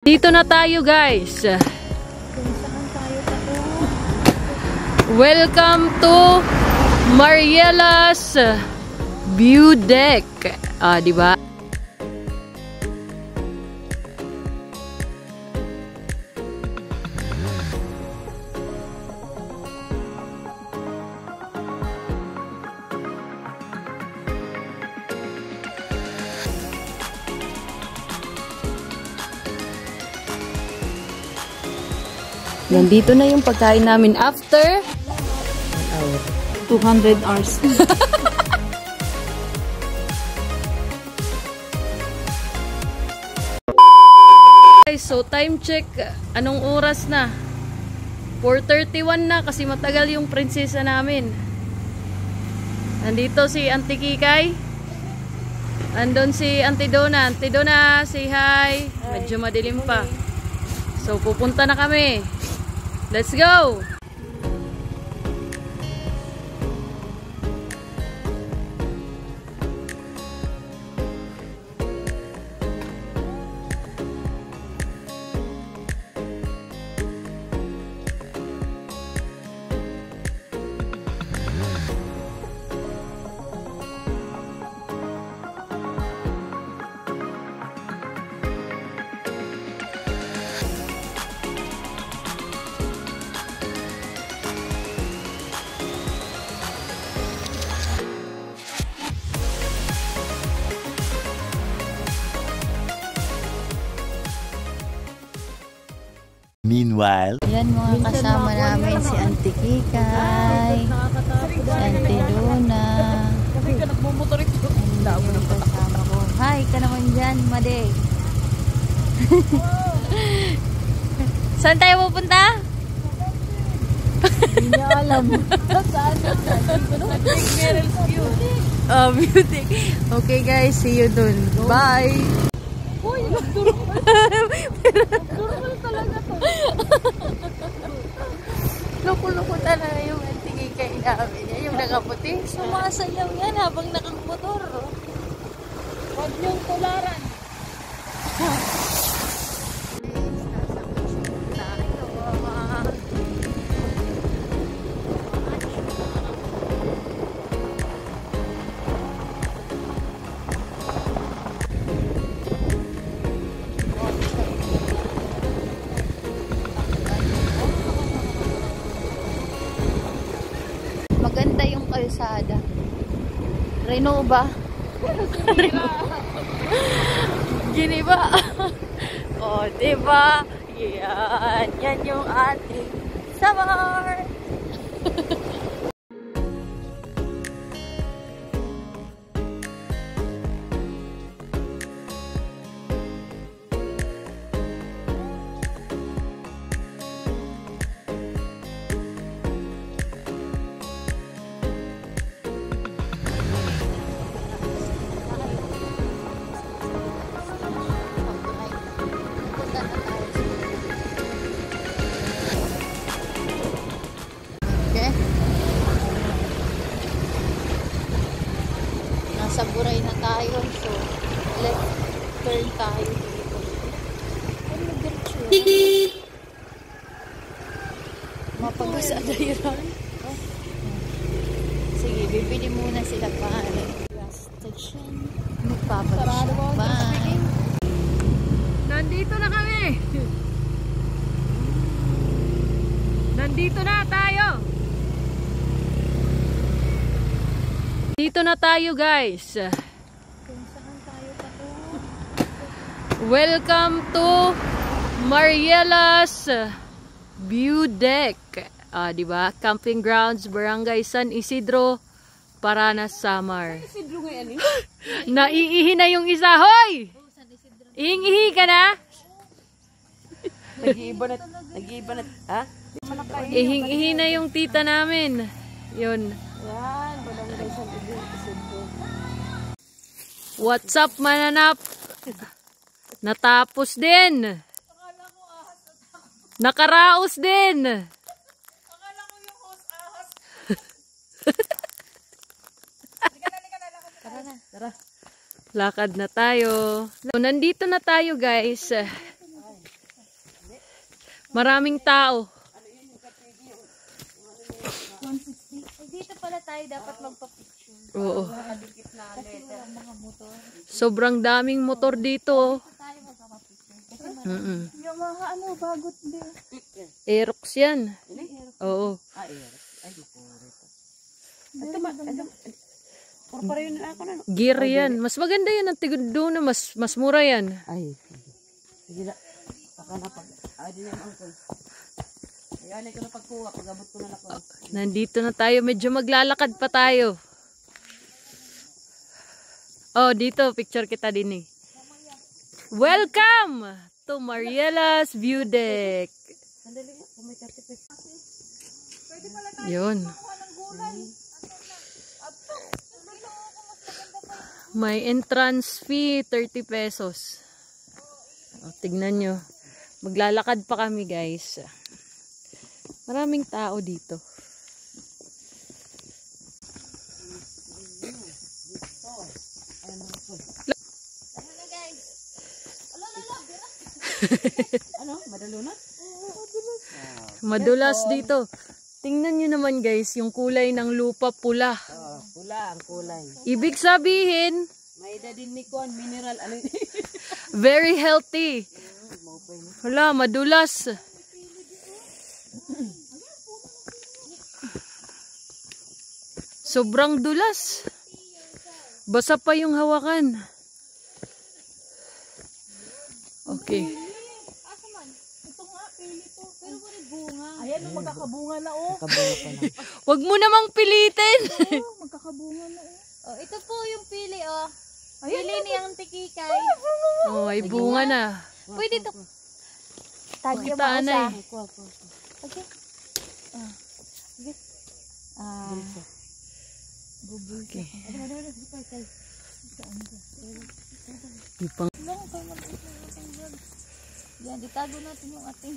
Dito na tayo guys. Welcome to Mariela's View Deck. Di ba? Nandito na yung pagkain namin after 200 hours. So time check, anong oras na? 4:31 na kasi matagal yung prinsesa namin. Nandito si Auntie Kikay. Andun si Auntie Donna. Auntie Donna, say hi. Medyo madilim pa. So pupunta na kami. Let's go! Meanwhile, Ayan mga kasama namin si Auntie Kikay, si Auntie Donna. Kasi ka nagmumotor ito. Ayan kasama ko. Hi ka naman dyan, Made. Saan tayo pupunta? Hindi niya alam. Saan? Beauty. Okay guys, see you dun. Bye! Uy, normal talaga to. Loko-loko talaga yung Auntie Kikay namin. Yan yung nakaputi. Sumasayaw yan habang nakamotor. Huwag niyong tularan. Maganda yung kalsada. Renova. Giniba. O, diba? Yan. Yan yung ating summer. Nasa Buray na tayo, so left turn tayo dito. Mapag-usada yun. Sige, bibili muna sila pare. Gas station. Magpapalit. Bye! Nandito na kami. Nandito na tayo. Dito na tayo guys. Kung saan tayo pa to? Welcome to Mariela's View Deck. Di ba? Camping grounds, Barangay San Isidro, Paranas, Samar. Isidro ngayon eh? Naiihi na yung isa. Hoy! Ihing-ihi ka na? Nag-iiba na, ha? Ihing-ihi na yung tita namin. Yun. Yan, Barangay San Isidro. What's up, mananap? Natapos din. Nakaraos din. Akala ko yung host ahas. Tara na. Tara. Lakad na tayo. So, nandito na tayo guys. Maraming tao. 160. Ay, dito pala tayo dapat magpa-picture. Oo. Nakadikit na letter. Ang mga motor. Sobrang daming motor dito. Tayo magpa-picture. Kasi Mm-mm. yung mga bagot din. Aerox yan. Oo. Gear yan. Mas maganda yan. Ang tigod na mas mura yan. Ay, sige na. Baka na pag, di na angkol. Ayan, ko na pagkuha, pagabot ko na ako. Nandito na tayo. Medyo maglalakad pa tayo. Oh, dito. Picture kita din eh. Welcome to Mariella's View Deck. Sandali nga, kung may certificate. Yun. May entrance fee, 30 pesos. O, tignan nyo. Maglalakad pa kami, guys. Maraming tao dito. Ano? Madalunat? Madulas dito. Tingnan nyo naman, guys, yung kulay ng lupa pula. Pula ang kulay. Ibig sabihin, May dadin ni Kuan, mineral. Ano? very healthy. Wala, madulas. Sobrang dulas. Basa pa yung hawakan. Okay. Ito nga, pili to. Pero may bunga. Ayan, magkakabunga na Kabunga pa lang. Wag mo namang pilitin. Magkakabunga na Oh, ito po yung pili Pili ni ang tikikay. Oh, ay bunga na. Pwede to. Tagya mo Kita na eh. Kuha, kuha. Okay. Okay. Ipang Lang, kaya mag-vlog. Yan, ditago natin yung ating.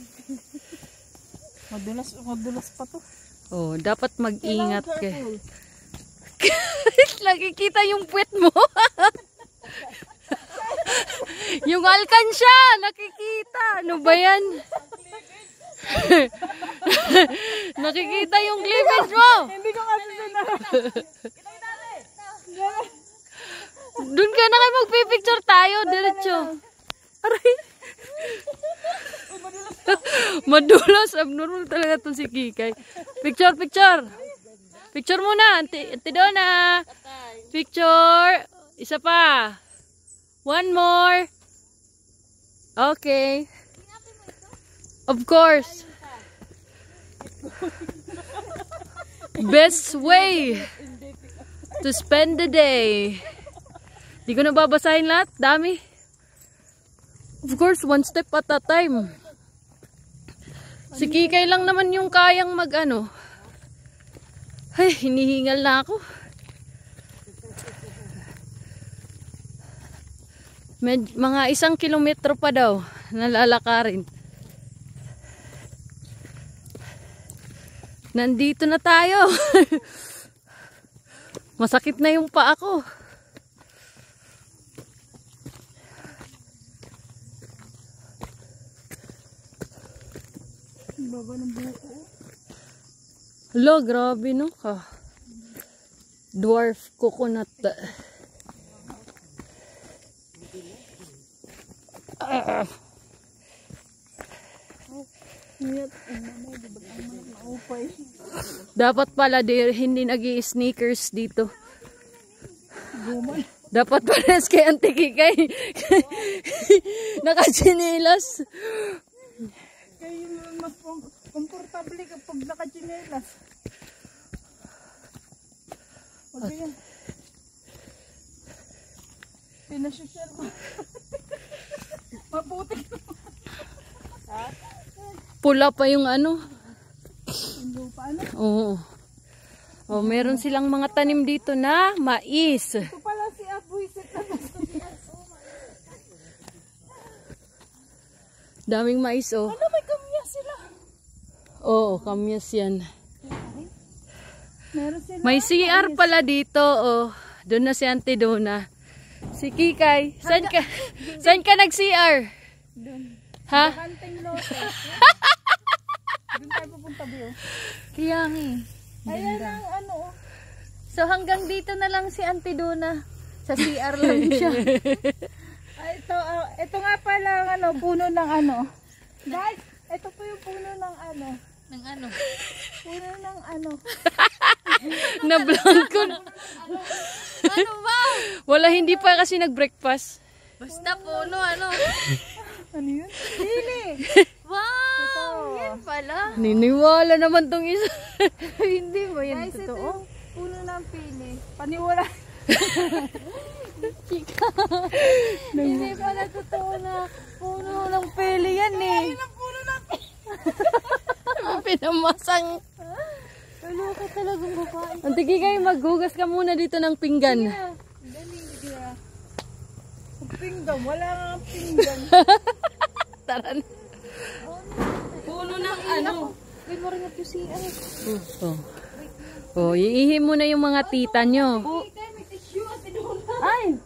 Madulas pa to. Oh, dapat mag-ingat ka. Nakikita yung puwet mo. Yung alkansya, nakikita. Ano ba yan? Nakikita yung cleavage mo. Hindi ko kasi Doon ka na kayo magpipicture tayo, diretso. Aray. Madulas, abnormal talaga itong si Kikay. Picture, picture. Picture muna, Auntie Donna. Picture. Isa pa. One more. Okay. Of course. Best way to spend the day. Di ko na babasahin lahat. Dami. Of course, one step at a time. Si Kikay lang naman yung kayang mag-ano. Ay, hinihingal na ako. Mga 1 kilometro pa daw nalalakarin. Nandito na tayo. Masakit na yung paa ko. Baba ng buko. Hello, grabe no ka. Dwarf coconut. Dapat pala hindi nag-i-sneakers dito. Dapat pala kay Auntie Kikay. Naka-chinelas. Kayo mas komportable kapag naka-chinelas. Huwag yan. Pinasosyal mo. Mabuti. Pula pa yung ano. Yung lupa, ano? Oo. Oh, meron silang mga tanim dito na mais. Ito pala si Abuisit na Daming mais oh. Ano, may kamya sila. Oo, kamyas yan. Meron sila. May CR pala dito oh. Doon na si Auntie Donna. Si Kikay, saan ka nag-CR? Doon. Ha? Kanting lote. Doon tayo pupunta, Bio. Kaya nga eh. Ayan ang ano. So hanggang dito na lang si Auntie Donna. Sa CR lang siya. Ay, ito nga pala ang ano, puno ng ano. Guys, ito po yung puno ng ano. Ng ano? Puno ng ano. Na-blanco na. Ano ba? Wala, hindi pa kasi nag-breakfast. Basta puno, ano. Ano yun? Pili! Wow! Yan pala. Niniwala naman tong isa. Hindi mo yan totoo. Ito yung puno ng pili. Paniwala. Hindi pala totoo na puno ng pili yan eh. Ayun ang puno ng pili. Pinamasang. Ano ka talagang babae? Auntie Kikay, maghugas ka muna dito ng pinggan. Dali, Lydia. Pinggan, wala nga ang pinggan. Tara na. Puno ng ano. Ay, mo rin at yung siya. Oh, iihi mo na yung mga tita nyo. Ay!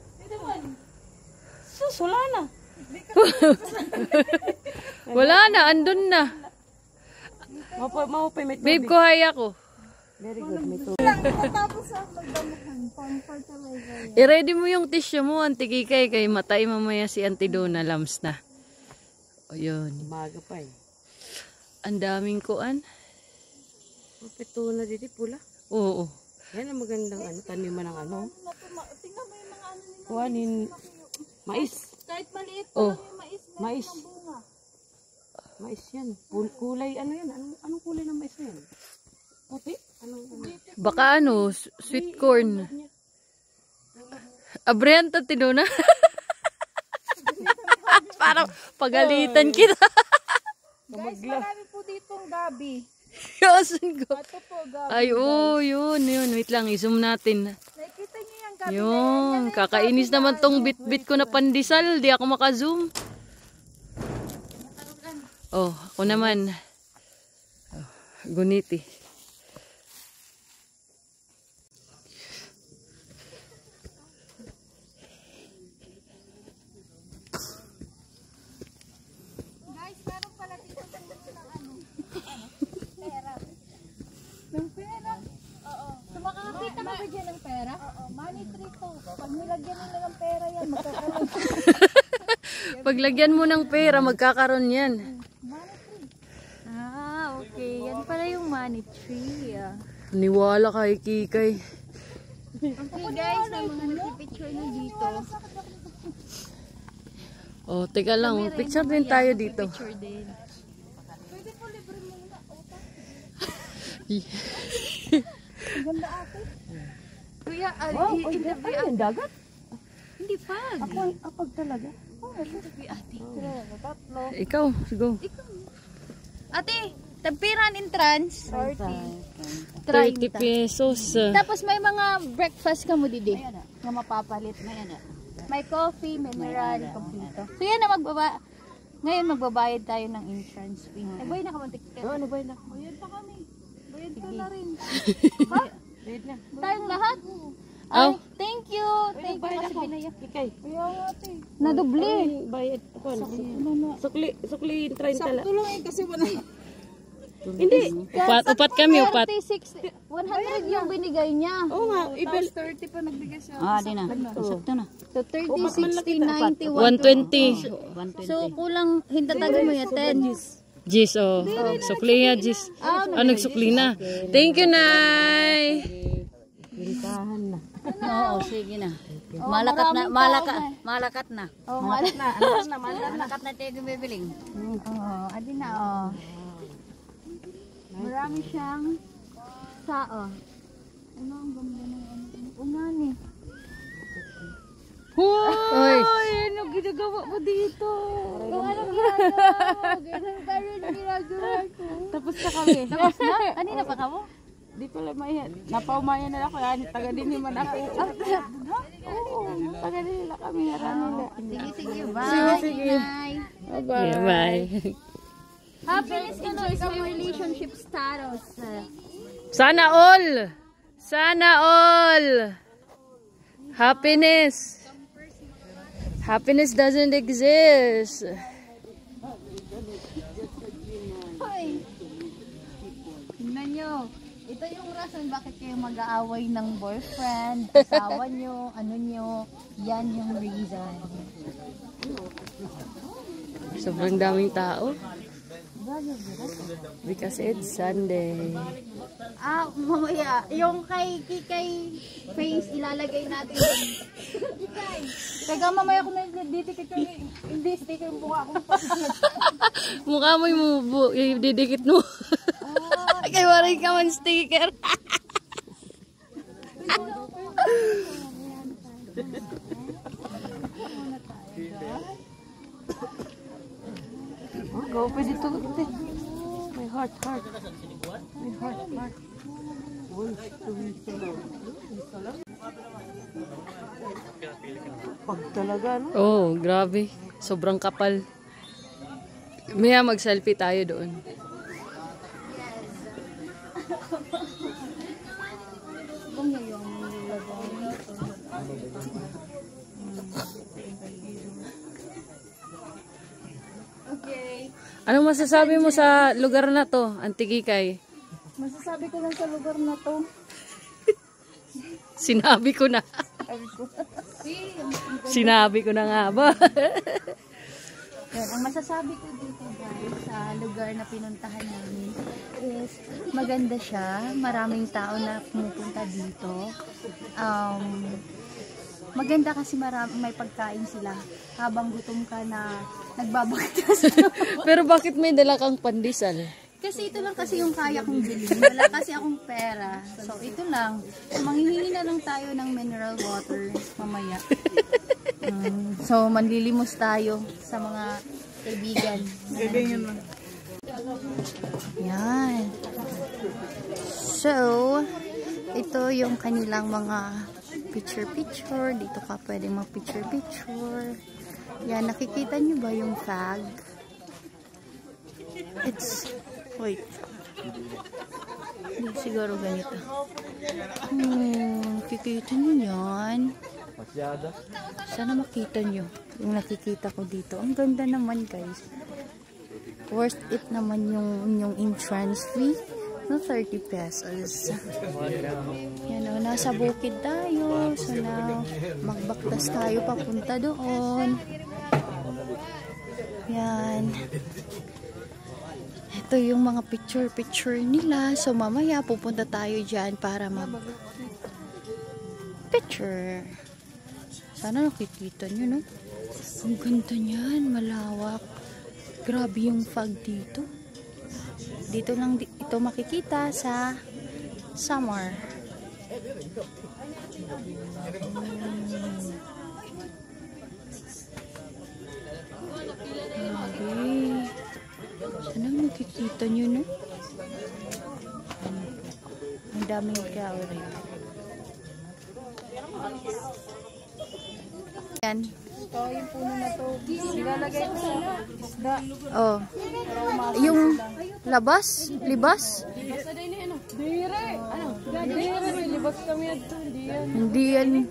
Sus, wala na. Wala na, andun na. Maupay, may Babe ko, haya ko. Very good, may tubig. Tapos ang magdamuhan, pang-fertilizer. I-ready mo yung tissue mo, Auntie Kikay, kay matay mamaya si Auntie Donna, lams na. O yun. Umaga pa eh. Ang daming kuan. Pito na dito, pula. Oo. Yan ang magandang ano, taniman ng ano. Tingnan mo yung mga ano nila. Kuhanin, mais. Kahit maliit pa Oh. lang yung mais. Mais. Bunga. Mais yan. Kulay, ano yan? Anong kulay ng mais na yan? Puti? Anong? Baka ano, sweet corn. Abrihan to, Tidona. Parang pagalitan kita. Guys, marami po ditong gabi. Yosin ko. Ito po, gabi. Ay, oh, yun. Wait lang, i-zoom natin. Nakikita niyo yung gabi Yun, kakainis naman tong bit-bit ko na pandesal. Di ako maka-zoom. Oh, ako naman. Oh, guniti. Guys, meron pala dito ng ano. Pera. Ng pera? Oo. So, makakakita ka ba dyan ng pera? Oo, money tree to. Pag nilagyan nila ng pera yan, magkakaroon. Paglagyan mo ng pera, magkakaroon yan. Money tree. Ah, okay. Yan pala yung money tree. Niwala kay Kikay. Okay guys, may mga nagpipicture na dito. Oh, teka lang. Picture din tayo dito. Picture din. Pwede po libre mo na. Ganda ate. Kuya, interview ate. Dagat? Hindi pag. Apag talaga. Interview ate. Tatlo. Ikaw, go. Ate, tagpiran entrance. 30 pesos. Tapos may mga breakfast ka mo didi. Nga mapapalit. May coffee, mineral, kompleto. So yan na ngayon magbabayad tayo ng entrance fee. Ay boy, nakamantik ka. Oo, ano ba yun? Bayad pa kami. Bayad ka na rin. Ha? Wait na. Tayong lahat? Aw. Ay, thank you. Thank you kasi binayak. Ikay. Kaya nga ate. Nadubli. Bayad. Sukli, 30 lang. Sakto lang eh kasi wala. Hindi. Upat kami, upat. 36, 100 yung binigay niya. Oo nga, ibel. 30 pa nagbigay siya. Di na. Sakto na. So 30, 60, 90, 120. So kulang hintatagan mo yan 10. Gis, oh. Sukli ya, Gis. Ah, nagsukli na. Thank you, Nay. Bilitahan na. Oo, sige na. Oh, Malakat na, malakat na. Oh, malakat na. Malakat na tayo bibiling. Oh, adi na oh. Marami siyang sao. Ano ang ganda ng ano? Umani. Hoy! Ano ginagawa mo dito? Kung anong ginagawa mo, ganun pa rin ginagawa ko. Tapos na kami. Tapos na? Kanina pa ka mo? Di pala mayan. Napaumayan na ako. Yan, taga din naman ako. Oo, taga din nila kami. Sige, bye. Sige. Bye. Yeah, bye. Happiness is our relationship status. Sana all! Sana all! Happiness! Happiness doesn't exist. Hoy. tingnan nyo. Ito yung rason bakit kayo mag-aaway ng boyfriend, asawa nyo, ano nyo. Yan yung reason. Sobrang daming tao. Because it's Sunday. Mamaya, yung kay face ilalagay natin. Kikay. Teka, mamaya kung nagdidikit yung hindi sticker yung buka ko. Mukha mo yung didikit mo. Kay waray ka man sticker. Go, pwede ito. My heart. My heart. Pag talaga, no? Oh, grabe. Sobrang kapal. Maya mag-selfie tayo doon. Okay. Anong masasabi mo sa lugar na to, Antigikay? Masasabi ko lang sa lugar na to. Sinabi ko na. Sinabi ko na nga ba? Yan, ang masasabi ko dito guys sa lugar na pinuntahan namin is maganda siya. Maraming tao na pumupunta dito. Maganda kasi may pagkain sila. Habang gutom ka na nagbabagtas. Pero bakit may dala kang pandesal? Kasi ito lang kasi yung kaya kong bilhin. Wala kasi akong pera. So ito lang. Manghihingi na lang tayo ng mineral water mamaya. So manlilimos tayo sa mga kaibigan. Yan. So ito yung kanilang mga picture. Dito ka pwede mag-picture. Yan, nakikita nyo ba yung flag? Wait. Hindi siguro ganito. Kikita nyo yan. Sana makita nyo yung nakikita ko dito. Ang ganda naman guys. Worth it naman yung entrance fee. No, 30 pesos. Yan o, nasa bukid tayo. So now, magbaktas tayo papunta doon. Yan. Ito yung mga picture nila. So mamaya pupunta tayo dyan para mag-picture. Sana nakikita nyo, no? Ang ganda niyan, malawak. Grabe yung fog dito. Dito lang ito makikita sa summer. Sana makikita nyo, no? Ang daming tao rin. Yan. Ito yung puno na to. Nilalagay ko sa isda. Oh. Yung libas? Libas kami ito. Hindi yan.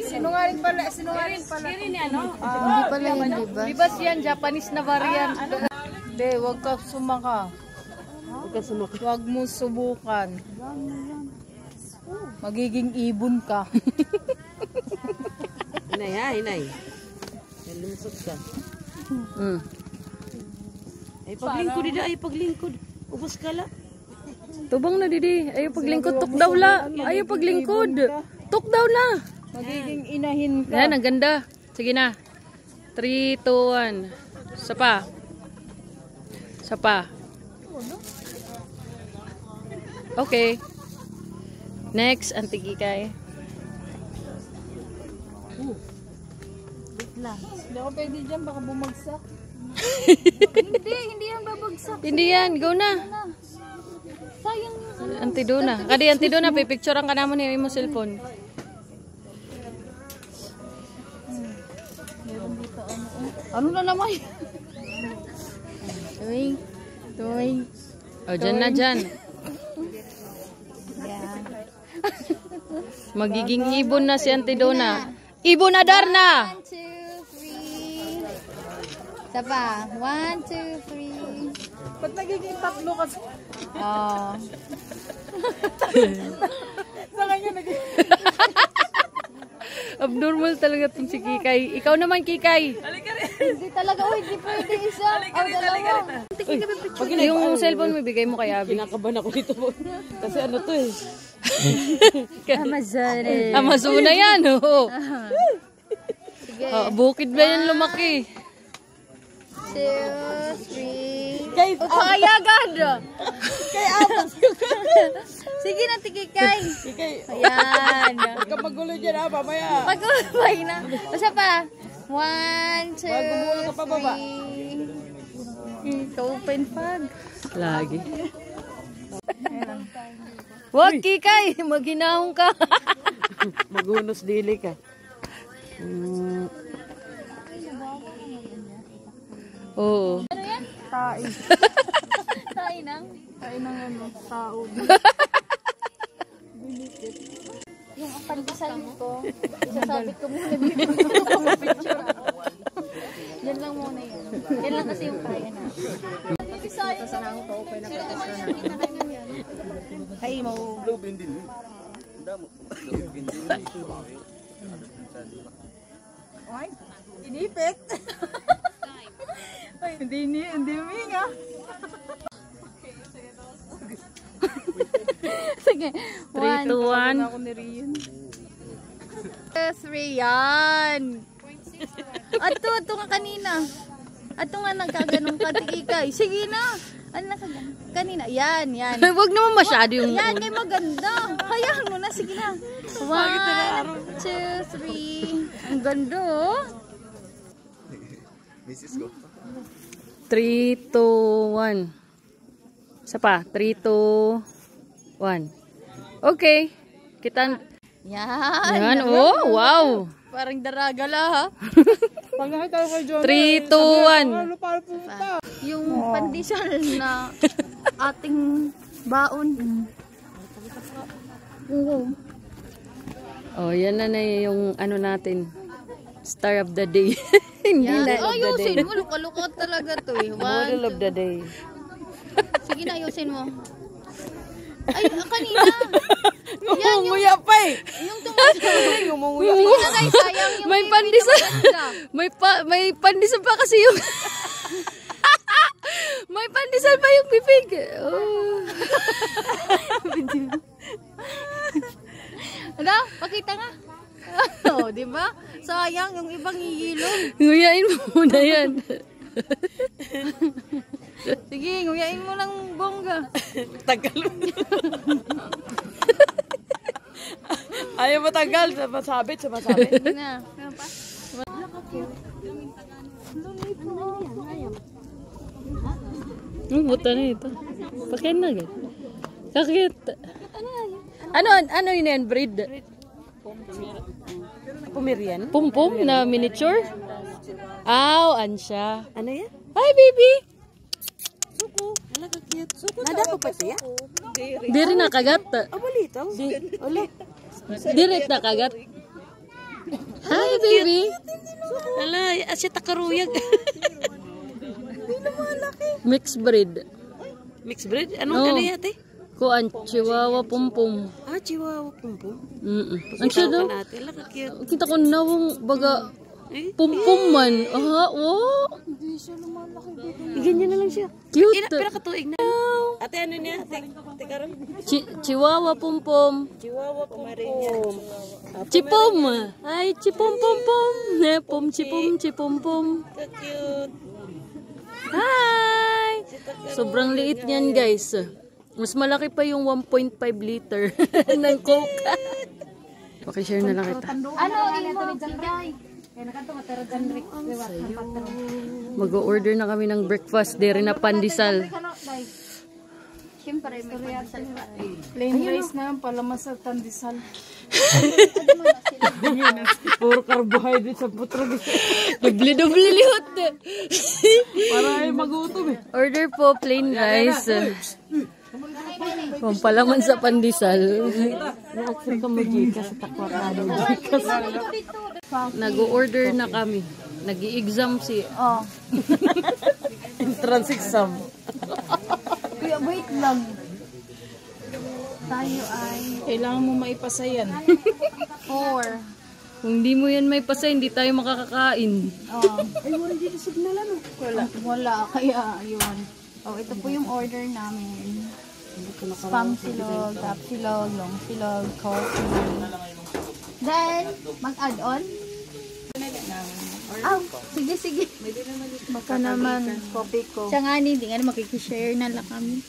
Sinungaling pala. Hindi pala yung libas. Libas yan, Japanese na variant. Hindi, huwag ka sumaka. Huwag mo subukan. Magiging ibon ka. Inay. Lumusot ka. Ay, paglingkod. Ubus ka la. Tubang na didi. Ayaw paglingkod. Tuk daw la. Ayaw paglingkod. Tuk daw na. Magiging inahin ka. Yan, ang ganda. Sige na. 3, 2, 1. Sapa. Okay. Next, Antigikay. Hindi ako pwede dyan, baka bumagsak. Hindi yan babagsak. Hindi yan. Go na. Sayang yung Antidona. Kadi Antidona. Pipicturean ka naman yung mo cellphone. Ano na naman? Tuwing. O, dyan na dyan. Yeah. Magiging ibon na si Antidona. Ibon na Darna! 1, 2, 3. Isa pa. 1, 2, 3. Ba't nagiging tatlo kasi? Sa kanya nagiging... Abnormal talaga itong si Kikay. Ikaw naman, Kikay. Hindi talaga, hindi pwede isa. Dalawa. Yung cellphone mo, bigay mo kay Abby. Kinakabahan ako dito po. Kasi ano to eh. Amazona yan, oh. Sige. Bukid ba yan lumaki? 2, 3. Kaya agad. Kaya apat. Sige na, tigikay. Ikay. Ayan. Huwag ka magulo dyan ha, mamaya. Pag-ubay na. Basta pa. 1, 2, Huwag gumulo ka pa baba. 3. Ka-open pag. Lagi. Wag, Kikay! Maghinahong ka. Magunos dili ka. Oo. Tayo nang. Tao. Yung pandesal ko, isasabit ko muna dito. Yan lang muna yun. Yan lang kasi yung kaya na. Ito sa nang to, pwede na Ay, mau. Ay, inipit. Ay, hindi huminga. Sige. 3, 2, 1. 3, yan. Ato nga kanina. Ato nga nagkaganong katikikay. Sige na. Ano na kanina? Yan. Wag naman masyado yung... Yan, kay maganda. Hayaan mo na. Sige na. 1, 2, 3. Ang ganda, oh. 3, 2, 1. Isa pa. 3, 2, 1. Okay. Kita... Yan. Yan. Oh, wow. Parang daragala, ha? 3, 2, 1. Yung pandesal na ating baon. Oo. Oh, yan na yung ano natin. Star of the day. Hindi Yan. na of the day. Ayusin mo. Lukalukot talaga to eh. Model of the day. Sige na, ayusin mo. Ay, kanina. Ngumunguya pa eh. Yung tumungo. Sige na guys, sayang yung May TV pandesal. na maganda. May pandesal pa kasi yung... May pandesal pa yung bibig. Oh. Ano? Pakita nga. Oh, di ba? Sayang yung ibang ihilong. Nguyain mo muna yan. Sige, nguyain mo ng bongga. Tagal mo. Ayaw matagal. Sumasabit. Sige na. Buta na ito. Pakain na agad. Kakit. Ano yun yan? Breed? Pumirian. Pum-pum na miniature? Aw, ansya. Ano yan? Hi, baby! Alaga cute. Nada ko pa siya? Diri na kagat. Abalito. Ala. Diri na kagat. Hi, baby! Ala, asya takaruyag. Mixed breed. Mixed breed? Ano yate? Kuan, chihuahua pum-pum. Ah, chihuahua pumpum. Ang siya daw. Alaga cute. Kita ko nawang baga pum-pum man. Aha, oh. Ganyan na lang siya. Cute. Pero katuig na. Ate, ano niya? Ate karon. Chihuahua pum-pum. Chihuahua pumpum. Chipum. Ay, chipum-pum-pum. Pum, chipum-pum. Cute. Hi! Sobrang liit niyan, guys. Mas malaki pa yung 1.5 liter ng Coke. Pakishare na lang kita. Ano, imo? Kikay. Mag-order na kami ng breakfast. Dere na pandesal. Siyempre, may pandesal pa. Plain rice na palamas sa pandesal. Puro carbohydrate sa putrog. Dubli-dubli lihot. Para ay magutom eh. Order po plain rice. Pampalaman sa pandesal. Na-accept ka mag-ika sa takwakado. Nag-order na kami. Nag-i-exam si... Entrance exam. wait lang. Tayo ay Kailangan mo maipasa yan. 4. Kung di mo yan may pasa, hindi tayo makakakain. Wala, kaya yun. Oh, ito po yung order namin. Spam silog, top silog, long silog, coffee. Then, mag-add-on? Sige. Baka naman, coffee ko. Siya nga hindi nga makikishare na lang kami.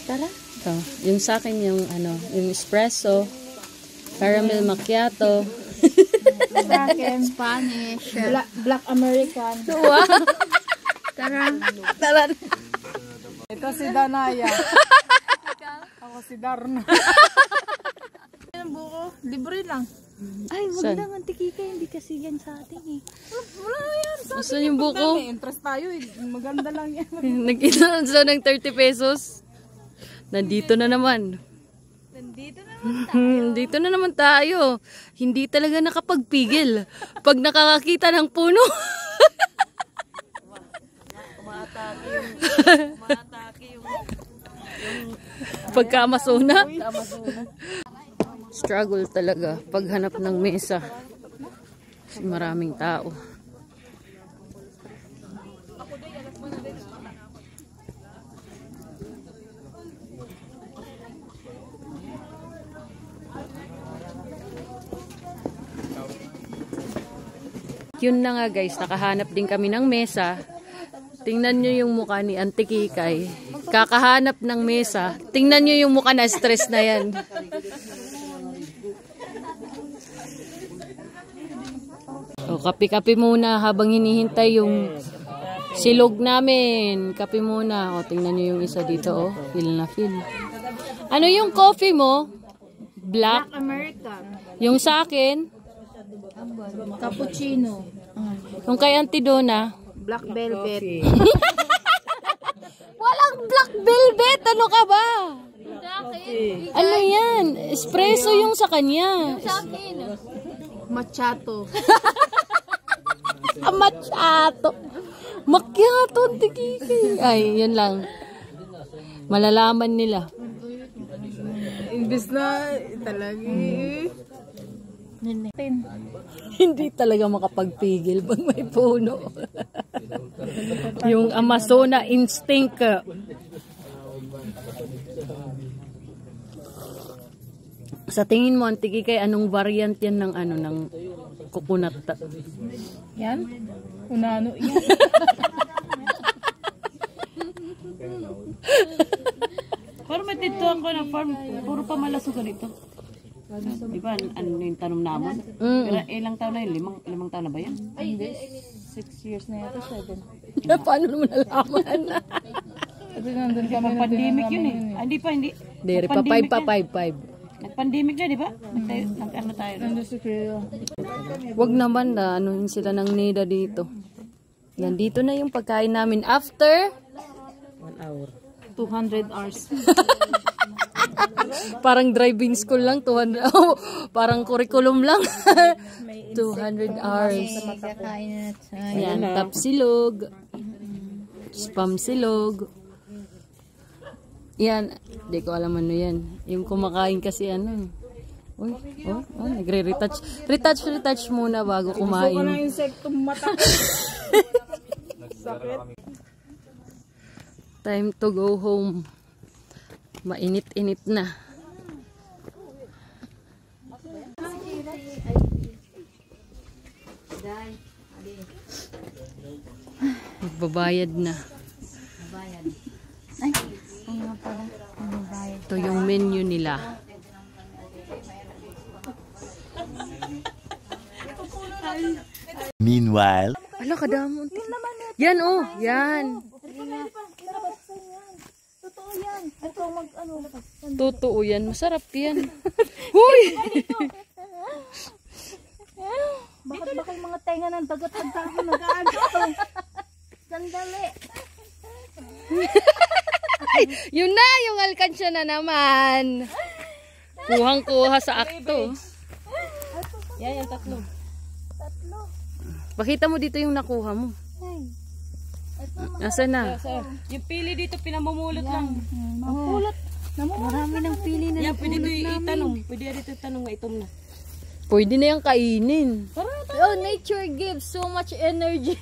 Tara. Ito, yung sa akin yung yung espresso, caramel macchiato. Sa akin, Spanish. Black American. Tara. Ito si Danaya. Ako si Darna. Yung buko, libre lang. Ay, wag Saan? lang ang tikika. Hindi kasi yan sa atin eh. Wala yan. Gusto yung buko? May interest tayo eh. Maganda lang yan. Nag-inanso ng 30 pesos. Nandito na naman. Dito na naman tayo. Hindi talaga nakapagpigil. Pag nakakakita ng puno. Pagka-Amazona. Struggle talaga paghanap ng mesa. Kasi maraming tao. Yun na nga guys, nakahanap din kami ng mesa. Tingnan nyo yung mukha ni Auntie Kikay. Kakahanap ng mesa. Tingnan nyo yung mukha na stress na yan. O, kape-kape muna habang hinihintay yung silog namin. Kape muna. O, tingnan nyo yung isa dito. O, feel na feel. Ano yung coffee mo? Black? American. Yung sa akin? Cappuccino. Yung kay Auntie Donna? Black velvet. Walang black velvet! Ano ka ba? Ano yan? Espresso yung sa kanya. Macchiato. Macchiato. Macchiato, tikiki. Ay, yun lang. Malalaman nila. Imbis na talaga Hindi talaga makapagpigil pag may puno. Yung Amazona instinct. Sa tingin mo, Auntie Kikay, anong variant yan ng ng coconut? yan? Unano yan? Pero may tintuan ko ng farm, puro pa malasugan ito. Di ba, ano yung tanom namin? Pero ilang taon na yun? Limang taon na ba yan? Hindi. 6 years na yata, 7. Paano mo nalaman? Kasi nandun kami na Pandemic yun eh. Ah, hindi pa, hindi. Dere pa, 5. Nag-pandemic na, di ba? Nag-ano tayo? nandun si Kuya. Wag naman na, anuhin sila ng NIDA dito. Nandito na yung pagkain namin after 200 hours. parang driving school lang, 200. Oh, parang curriculum lang. 200 hours. Kakain na tayo. Yan, tap silog. Spam silog. Yan, di ko alam ano yan. Yung kumakain kasi ano. Uy, nagre-retouch. Retouch muna bago Gusto ko ng kumain. insektong mata. Sakit. Time to go home. Mainit-init na. Magbabayad na. Ay, oo nga pala. Ano bayad? Ito yung menu nila. Meanwhile, Ala, kadamo. Yan, oh. Yan. Totoo yan. Ito mag-ano. Totoo yan. Masarap yan. Huy! Bakit ba kayo mga tenga ng dagat pag tayo nag-aano? Sandali. Yun na, yung alkansya na naman. Kuhang-kuha sa akto. Yan, yung tatlo. Pakita mo dito yung nakuha mo. Ay. Ito Nasaan na? Yung pili dito, pinamumulot lang. Mahulot. Marami ng pili na Yan, pwede dito itanong. Pwede dito itanong na itom na. Pwede na yung kainin. Oh, nature gives so much energy.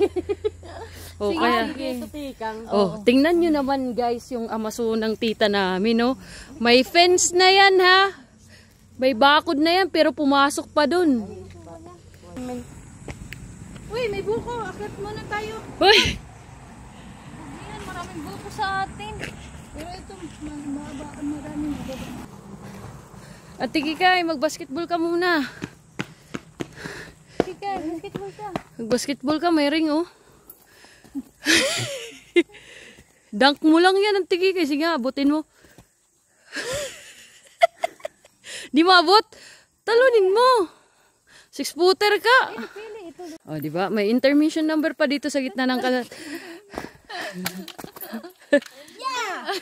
O kaya... Ito, tikang. Oh, tingnan nyo naman guys yung amaso ng tita namin, no? May fence na yan, ha? May bakod na yan, pero pumasok pa dun. Uy, may buko. Akit muna tayo. Uy! Ayan, maraming buko sa atin. Pero ito, maraming buko. At Kikay, mag-basketball ka muna. Kika, basketball ka. Mag-basketball ka, may ring, oh. Dunk mo lang yan ang Kikay. Sige nga, abutin mo. Di maabot? Talunin mo. 6-footer ka. Oh, di ba? May intermission number pa dito sa gitna ng kalat. Yeah!